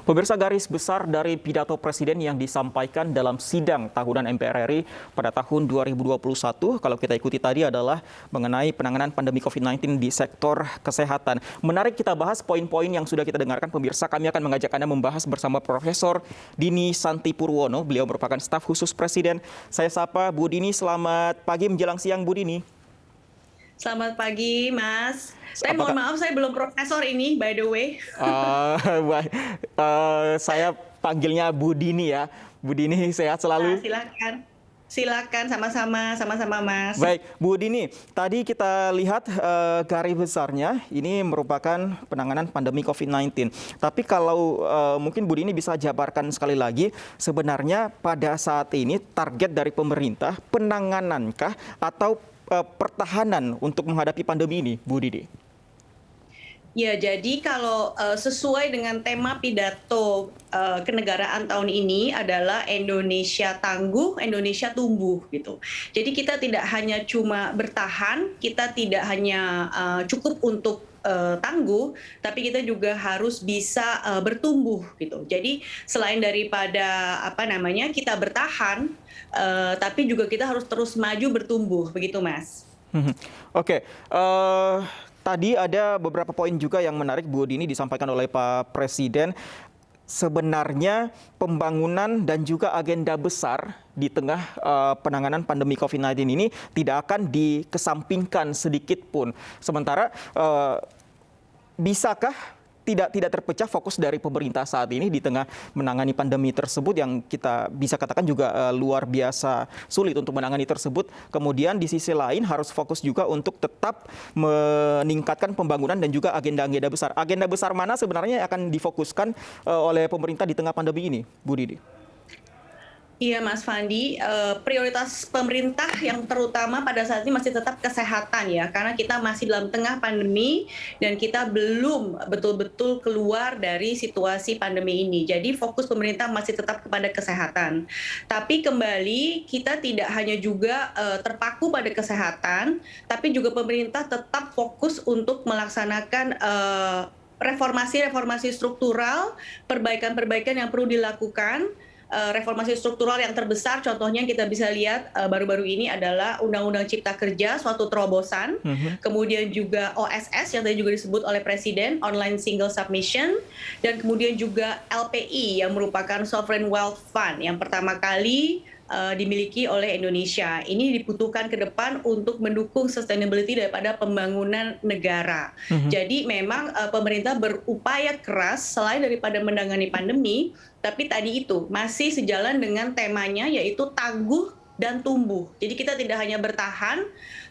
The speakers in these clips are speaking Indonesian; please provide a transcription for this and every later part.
Pemirsa, garis besar dari pidato Presiden yang disampaikan dalam sidang tahunan MPR RI pada tahun 2021, kalau kita ikuti tadi adalah mengenai penanganan pandemi COVID-19 di sektor kesehatan. Menarik kita bahas poin-poin yang sudah kita dengarkan, pemirsa. Kami akan mengajak Anda membahas bersama Profesor Dini Santi Purwono. Beliau merupakan staf khusus Presiden. Saya sapa Bu Dini, selamat pagi menjelang siang Bu Dini. Selamat pagi, Mas. Tapi mohon maaf, saya belum profesor ini, by the way. Saya panggilnya Bu Dini ya. Bu Dini, sehat selalu. Silakan, sama-sama, Mas. Baik, Bu Dini, tadi kita lihat garis besarnya ini merupakan penanganan pandemi COVID-19. Tapi kalau mungkin Bu Dini bisa jabarkan sekali lagi, sebenarnya pada saat ini target dari pemerintah penanganankah atau pertahanan untuk menghadapi pandemi ini, Bu Dini? Ya, jadi kalau sesuai dengan tema pidato kenegaraan tahun ini adalah Indonesia tangguh, Indonesia tumbuh gitu. Jadi kita tidak hanya cuma bertahan, kita tidak hanya cukup untuk tangguh, tapi kita juga harus bisa bertumbuh gitu. Jadi selain daripada kita bertahan, tapi juga kita harus terus maju bertumbuh, begitu Mas. Oke. Tadi ada beberapa poin juga yang menarik Bu Dini disampaikan oleh Pak Presiden. Sebenarnya pembangunan dan juga agenda besar di tengah penanganan pandemi COVID-19 ini tidak akan dikesampingkan sedikit pun. Sementara bisakah tidak terpecah fokus dari pemerintah saat ini di tengah menangani pandemi tersebut yang kita bisa katakan juga luar biasa sulit untuk menangani tersebut. Kemudian di sisi lain harus fokus juga untuk tetap meningkatkan pembangunan dan juga agenda-agenda besar. Agenda besar mana sebenarnya yang akan difokuskan oleh pemerintah di tengah pandemi ini, Bu Dini? Iya Mas Fandi, prioritas pemerintah yang terutama pada saat ini masih tetap kesehatan ya, karena kita masih dalam tengah pandemi dan kita belum betul-betul keluar dari situasi pandemi ini. Jadi fokus pemerintah masih tetap kepada kesehatan. Tapi kembali kita tidak hanya juga terpaku pada kesehatan, tapi juga pemerintah tetap fokus untuk melaksanakan reformasi struktural, perbaikan-perbaikan yang perlu dilakukan. Reformasi struktural yang terbesar contohnya kita bisa lihat baru-baru ini adalah Undang-Undang Cipta Kerja, suatu terobosan, kemudian juga OSS yang tadi juga disebut oleh Presiden, Online Single Submission, dan kemudian juga LPI yang merupakan Sovereign Wealth Fund yang pertama kali dimiliki oleh Indonesia. Ini dibutuhkan ke depan untuk mendukung sustainability daripada pembangunan negara. Jadi memang pemerintah berupaya keras selain daripada menangani pandemi, tapi tadi itu masih sejalan dengan temanya yaitu tangguh dan tumbuh. Jadi kita tidak hanya bertahan,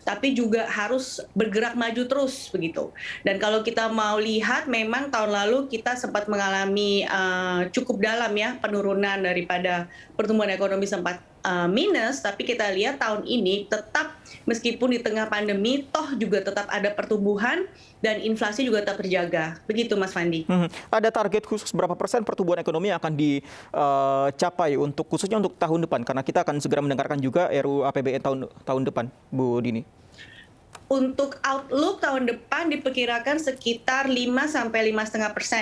tapi juga harus bergerak maju terus begitu. Dan kalau kita mau lihat, memang tahun lalu kita sempat mengalami cukup dalam ya penurunan daripada pertumbuhan ekonomi sempat minus, tapi kita lihat tahun ini tetap meskipun di tengah pandemi, toh juga tetap ada pertumbuhan dan inflasi juga tetap terjaga. Begitu Mas Fandi. Ada target khusus berapa persen pertumbuhan ekonomi yang akan dicapai untuk khususnya untuk tahun depan? Karena kita akan segera mendengarkan juga RUU APBN tahun depan, Bu Dini. Untuk outlook tahun depan diperkirakan sekitar 5–5,5%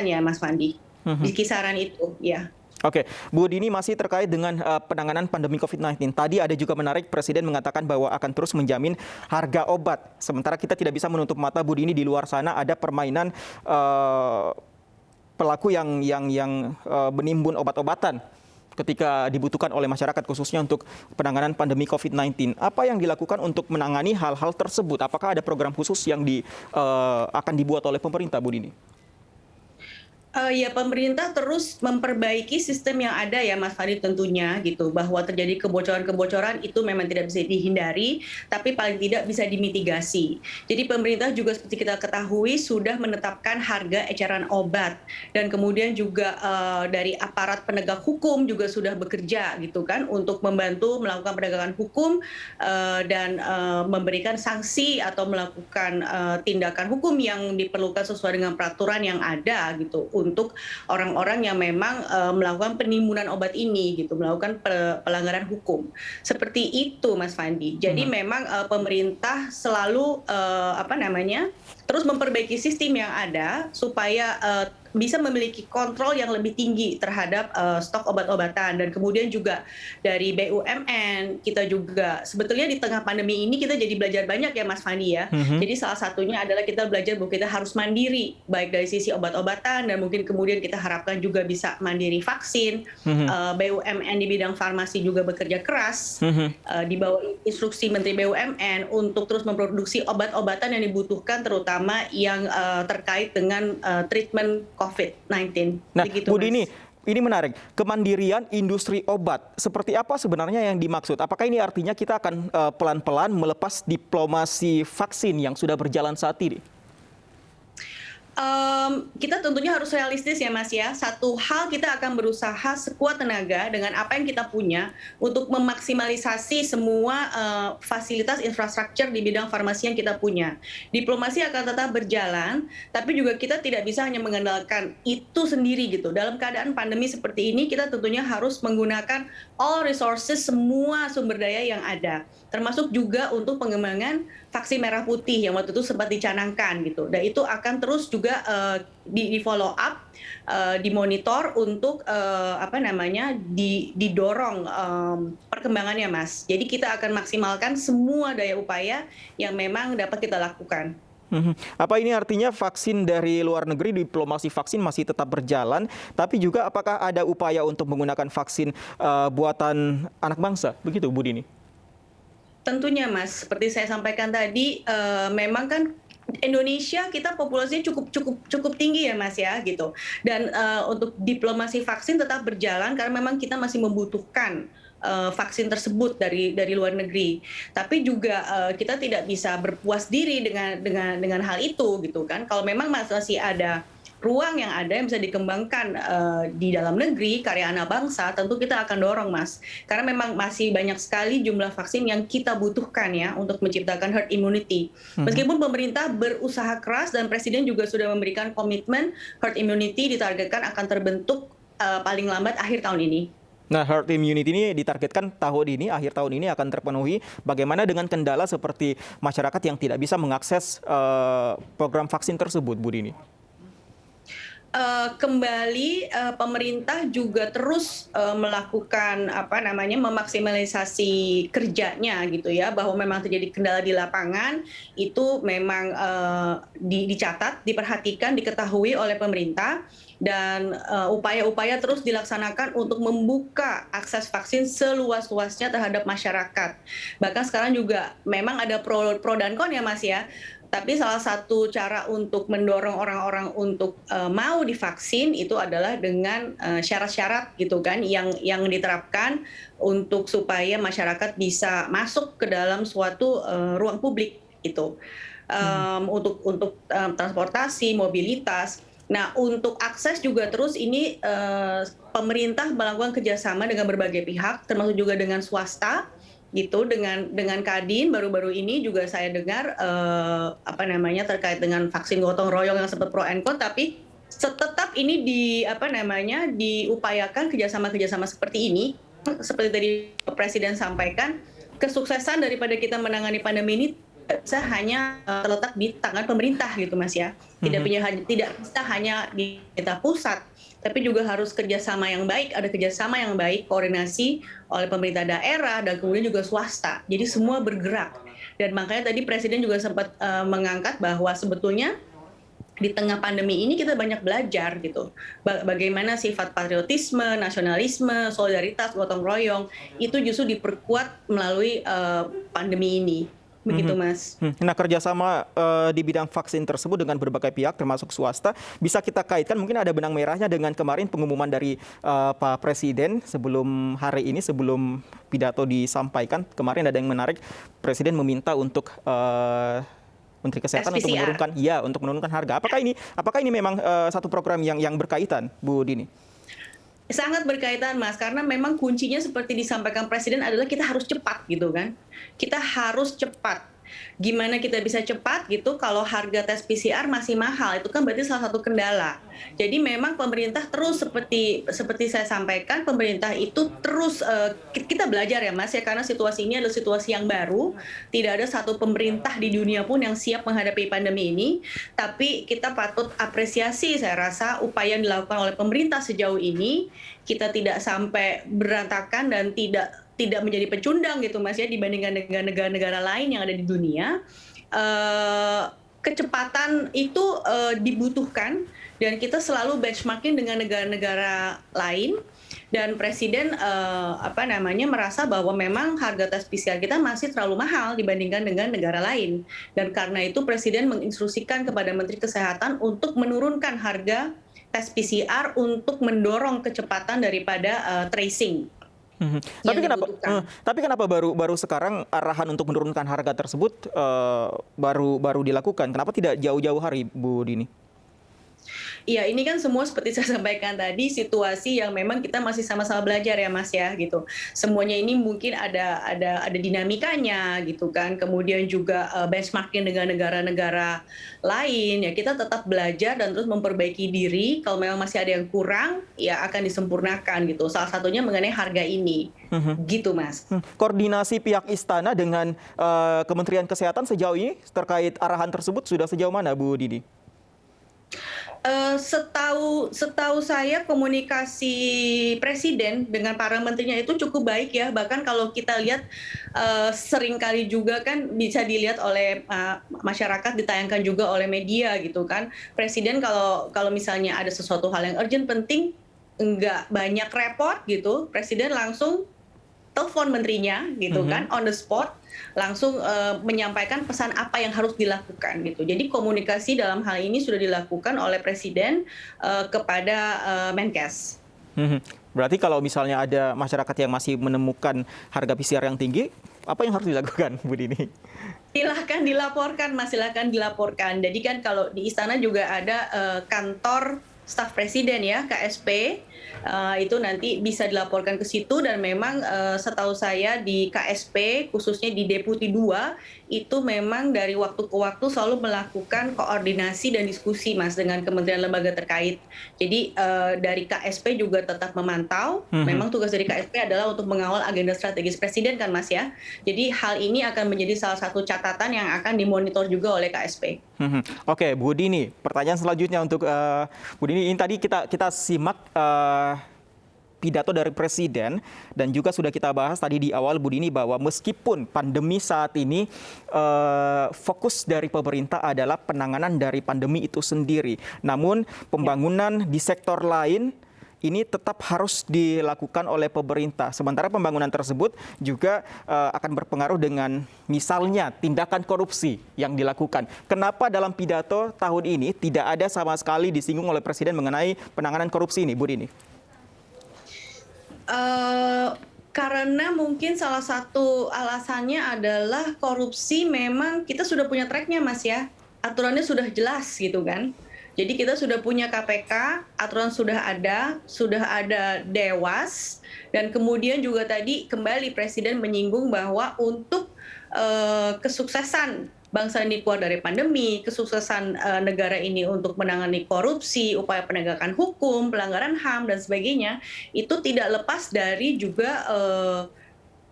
ya Mas Fandi. Di kisaran itu ya. Oke, Bu Dini, masih terkait dengan penanganan pandemi COVID-19. Tadi ada juga menarik, Presiden mengatakan bahwa akan terus menjamin harga obat. Sementara kita tidak bisa menutup mata, Bu Dini, di luar sana ada permainan pelaku yang menimbun obat-obatan ketika dibutuhkan oleh masyarakat, khususnya untuk penanganan pandemi COVID-19. Apa yang dilakukan untuk menangani hal-hal tersebut? Apakah ada program khusus yang akan dibuat oleh pemerintah, Bu Dini? Ya, pemerintah terus memperbaiki sistem yang ada ya Mas Farid tentunya gitu, bahwa terjadi kebocoran-kebocoran itu memang tidak bisa dihindari, tapi paling tidak bisa dimitigasi. Jadi pemerintah juga seperti kita ketahui sudah menetapkan harga eceran obat, dan kemudian juga dari aparat penegak hukum juga sudah bekerja gitu kan untuk membantu melakukan penegakan hukum dan memberikan sanksi atau melakukan tindakan hukum yang diperlukan sesuai dengan peraturan yang ada gitu untuk orang-orang yang memang melakukan penimbunan obat ini gitu, melakukan pelanggaran hukum. Seperti itu Mas Fandi. Jadi memang pemerintah selalu terus memperbaiki sistem yang ada supaya bisa memiliki kontrol yang lebih tinggi terhadap stok obat-obatan. Dan kemudian juga dari BUMN kita juga sebetulnya di tengah pandemi ini kita jadi belajar banyak ya Mas Fandi ya. Jadi salah satunya adalah kita belajar bahwa kita harus mandiri baik dari sisi obat-obatan dan mungkin kemudian kita harapkan juga bisa mandiri vaksin. BUMN di bidang farmasi juga bekerja keras di bawah instruksi Menteri BUMN untuk terus memproduksi obat-obatan yang dibutuhkan terutama yang terkait dengan treatment COVID-19. Nah, begitu, Bu Mas. Dini, ini menarik. Kemandirian industri obat, seperti apa sebenarnya yang dimaksud? Apakah ini artinya kita akan pelan-pelan melepas diplomasi vaksin yang sudah berjalan saat ini? Kita tentunya harus realistis ya Mas ya. Satu hal kita akan berusaha sekuat tenaga dengan apa yang kita punya untuk memaksimalisasi semua fasilitas infrastruktur di bidang farmasi yang kita punya. Diplomasi akan tetap berjalan, tapi juga kita tidak bisa hanya mengandalkan itu sendiri gitu. Dalam keadaan pandemi seperti ini, kita tentunya harus menggunakan all resources, semua sumber daya yang ada. Termasuk juga untuk pengembangan vaksin merah putih yang waktu itu sempat dicanangkan gitu. Dan itu akan terus juga di follow up, dimonitor untuk didorong perkembangannya Mas. Jadi kita akan maksimalkan semua daya upaya yang memang dapat kita lakukan. Apa ini artinya vaksin dari luar negeri, diplomasi vaksin masih tetap berjalan, tapi juga apakah ada upaya untuk menggunakan vaksin buatan anak bangsa? Begitu Bu Dini? Tentunya Mas, seperti saya sampaikan tadi, memang kan Indonesia kita populasinya cukup tinggi ya Mas ya gitu. Dan untuk diplomasi vaksin tetap berjalan karena memang kita masih membutuhkan vaksin tersebut dari luar negeri. Tapi juga kita tidak bisa berpuas diri dengan hal itu gitu kan. Kalau memang masih ada ruang yang ada yang bisa dikembangkan di dalam negeri, karya anak bangsa, tentu kita akan dorong Mas. Karena memang masih banyak sekali jumlah vaksin yang kita butuhkan ya untuk menciptakan herd immunity. Meskipun pemerintah berusaha keras dan Presiden juga sudah memberikan komitmen herd immunity ditargetkan akan terbentuk paling lambat akhir tahun ini. Nah, herd immunity ini ditargetkan tahun ini, akhir tahun ini akan terpenuhi. Bagaimana dengan kendala seperti masyarakat yang tidak bisa mengakses program vaksin tersebut, Bu Dini? Kembali pemerintah juga terus melakukan memaksimalisasi kerjanya gitu ya, bahwa memang terjadi kendala di lapangan itu memang dicatat, diperhatikan, diketahui oleh pemerintah dan upaya-upaya terus dilaksanakan untuk membuka akses vaksin seluas-luasnya terhadap masyarakat. Bahkan sekarang juga memang ada pro dan kon ya Mas ya. Tapi salah satu cara untuk mendorong orang-orang untuk mau divaksin itu adalah dengan syarat-syarat gitu kan yang diterapkan untuk supaya masyarakat bisa masuk ke dalam suatu ruang publik itu untuk transportasi, mobilitas. Nah untuk akses juga terus ini pemerintah melakukan kerjasama dengan berbagai pihak termasuk juga dengan swasta. Gitu dengan Kadin baru-baru ini juga saya dengar terkait dengan vaksin gotong royong yang sempat pro and con, tapi tetap ini diupayakan kerjasama seperti ini seperti tadi Presiden sampaikan, kesuksesan daripada kita menangani pandemi ini bisa hanya terletak di tangan pemerintah gitu Mas ya. Tidak bisa hanya di pemerintah pusat, tapi juga harus kerjasama yang baik, ada kerjasama yang baik, koordinasi oleh pemerintah daerah dan kemudian juga swasta. Jadi semua bergerak. Dan makanya tadi Presiden juga sempat mengangkat bahwa sebetulnya di tengah pandemi ini kita banyak belajar gitu. Bagaimana sifat patriotisme, nasionalisme, solidaritas, gotong royong itu justru diperkuat melalui pandemi ini. Begitu Mas. Nah kerjasama di bidang vaksin tersebut dengan berbagai pihak termasuk swasta bisa kita kaitkan, mungkin ada benang merahnya dengan kemarin pengumuman dari Pak Presiden sebelum hari ini, sebelum pidato disampaikan kemarin ada yang menarik, Presiden meminta untuk Menteri Kesehatan untuk menurunkan harga. Apakah ini memang satu program yang berkaitan, Bu Dini? Sangat berkaitan Mas, karena memang kuncinya seperti disampaikan Presiden adalah kita harus cepat gitu kan. Kita harus cepat Gimana kita bisa cepat gitu kalau harga tes PCR masih mahal, itu kan berarti salah satu kendala. Jadi memang pemerintah terus seperti saya sampaikan, pemerintah itu terus kita belajar ya Mas ya, karena situasi ini adalah situasi yang baru, tidak ada satu pemerintah di dunia pun yang siap menghadapi pandemi ini, tapi kita patut apresiasi saya rasa upaya yang dilakukan oleh pemerintah sejauh ini, kita tidak sampai berantakan dan tidak menjadi pecundang gitu Mas ya dibandingkan dengan negara-negara lain yang ada di dunia. Kecepatan itu dibutuhkan dan kita selalu benchmarking dengan negara-negara lain dan presiden merasa bahwa memang harga tes PCR kita masih terlalu mahal dibandingkan dengan negara lain dan karena itu presiden menginstruksikan kepada Menteri Kesehatan untuk menurunkan harga tes PCR untuk mendorong kecepatan daripada tracing. Tapi kenapa baru sekarang arahan untuk menurunkan harga tersebut baru dilakukan? Kenapa tidak jauh-jauh hari, Bu Dini? Iya, ini kan semua seperti saya sampaikan tadi situasi yang memang kita masih sama-sama belajar ya Mas ya gitu. Semuanya ini mungkin ada dinamikanya gitu kan. Kemudian juga benchmarking dengan negara-negara lain ya kita tetap belajar dan terus memperbaiki diri. Kalau memang masih ada yang kurang ya akan disempurnakan gitu. Salah satunya mengenai harga ini. Gitu Mas. Koordinasi pihak istana dengan Kementerian Kesehatan sejauh ini terkait arahan tersebut sudah sejauh mana Bu Dini? Setahu saya komunikasi presiden dengan para menterinya itu cukup baik ya, bahkan kalau kita lihat seringkali juga kan bisa dilihat oleh masyarakat, ditayangkan juga oleh media gitu kan, presiden kalau misalnya ada sesuatu hal yang urgent penting nggak banyak repot gitu, presiden langsung telepon menterinya gitu kan on the spot langsung menyampaikan pesan apa yang harus dilakukan gitu. Jadi komunikasi dalam hal ini sudah dilakukan oleh presiden kepada Menkes. Berarti kalau misalnya ada masyarakat yang masih menemukan harga PCR yang tinggi, apa yang harus dilakukan, Bu Dini? Silahkan dilaporkan, Mas, silahkan dilaporkan. Jadi kan kalau di istana juga ada kantor staf presiden ya, KSP, itu nanti bisa dilaporkan ke situ dan memang setahu saya di KSP khususnya di Deputi 2 itu memang dari waktu ke waktu selalu melakukan koordinasi dan diskusi Mas dengan kementerian lembaga terkait. Jadi dari KSP juga tetap memantau, memang tugas dari KSP adalah untuk mengawal agenda strategis presiden kan Mas ya. Jadi hal ini akan menjadi salah satu catatan yang akan dimonitor juga oleh KSP. Oke, Bu Dini, pertanyaan selanjutnya untuk Bu Dini, ini tadi kita simak pidato dari Presiden dan juga sudah kita bahas tadi di awal Bu Dini bahwa meskipun pandemi saat ini fokus dari pemerintah adalah penanganan dari pandemi itu sendiri, namun pembangunan di sektor lain ini tetap harus dilakukan oleh pemerintah. Sementara pembangunan tersebut juga akan berpengaruh dengan misalnya tindakan korupsi yang dilakukan. Kenapa dalam pidato tahun ini tidak ada sama sekali disinggung oleh Presiden mengenai penanganan korupsi ini, Bu Dini? Karena mungkin salah satu alasannya adalah korupsi memang kita sudah punya tracknya Mas ya. Aturannya sudah jelas gitu kan. Jadi kita sudah punya KPK, aturan sudah ada Dewas, dan kemudian juga tadi kembali Presiden menyinggung bahwa untuk kesuksesan bangsa ini keluar dari pandemi, kesuksesan negara ini untuk menangani korupsi, upaya penegakan hukum, pelanggaran HAM, dan sebagainya, itu tidak lepas dari juga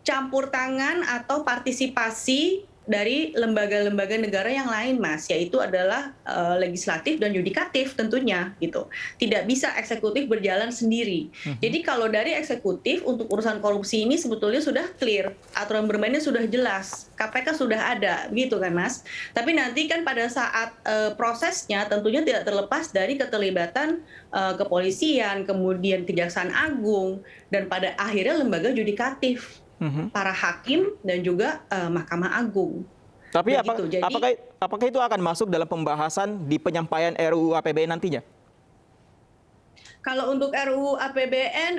campur tangan atau partisipasi dari lembaga-lembaga negara yang lain Mas, yaitu adalah legislatif dan yudikatif tentunya gitu. Tidak bisa eksekutif berjalan sendiri. Jadi kalau dari eksekutif untuk urusan korupsi ini sebetulnya sudah clear, aturan bermainnya sudah jelas, KPK sudah ada gitu kan Mas. Tapi nanti kan pada saat prosesnya tentunya tidak terlepas dari keterlibatan kepolisian, kemudian Kejaksaan Agung, dan pada akhirnya lembaga yudikatif, para hakim dan juga Mahkamah Agung. Tapi apakah itu akan masuk dalam pembahasan di penyampaian RUU APBN nantinya? Kalau untuk RUU APBN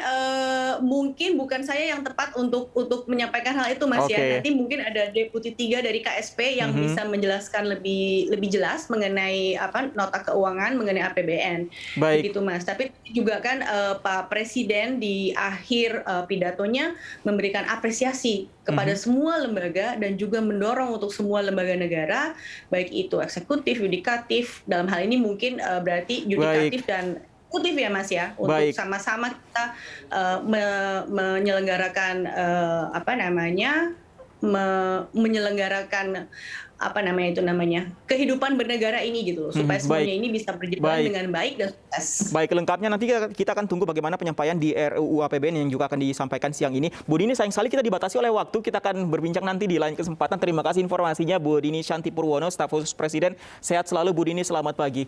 mungkin bukan saya yang tepat untuk menyampaikan hal itu, Mas, ya. Oke. Nanti mungkin ada Deputi 3 dari KSP yang bisa menjelaskan lebih jelas mengenai nota keuangan mengenai APBN. Baik. Begitu, Mas. Tapi juga kan Pak Presiden di akhir pidatonya memberikan apresiasi kepada semua lembaga dan juga mendorong untuk semua lembaga negara, baik itu eksekutif, yudikatif, dalam hal ini mungkin berarti yudikatif dan eksekutif ya, Mas, ya, untuk Baik. sama-sama kita menyelenggarakan menyelenggarakan kehidupan bernegara ini gitu loh, supaya semuanya ini bisa berjalan dengan baik dan sukses. Baik, lengkapnya nanti kita akan tunggu bagaimana penyampaian di RUU APBN yang juga akan disampaikan siang ini. Bu Dini, sayang sekali kita dibatasi oleh waktu. Kita akan berbincang nanti di lain kesempatan. Terima kasih informasinya Bu Dini Shanti Purwono, staf khusus Presiden. Sehat selalu Bu Dini, selamat pagi.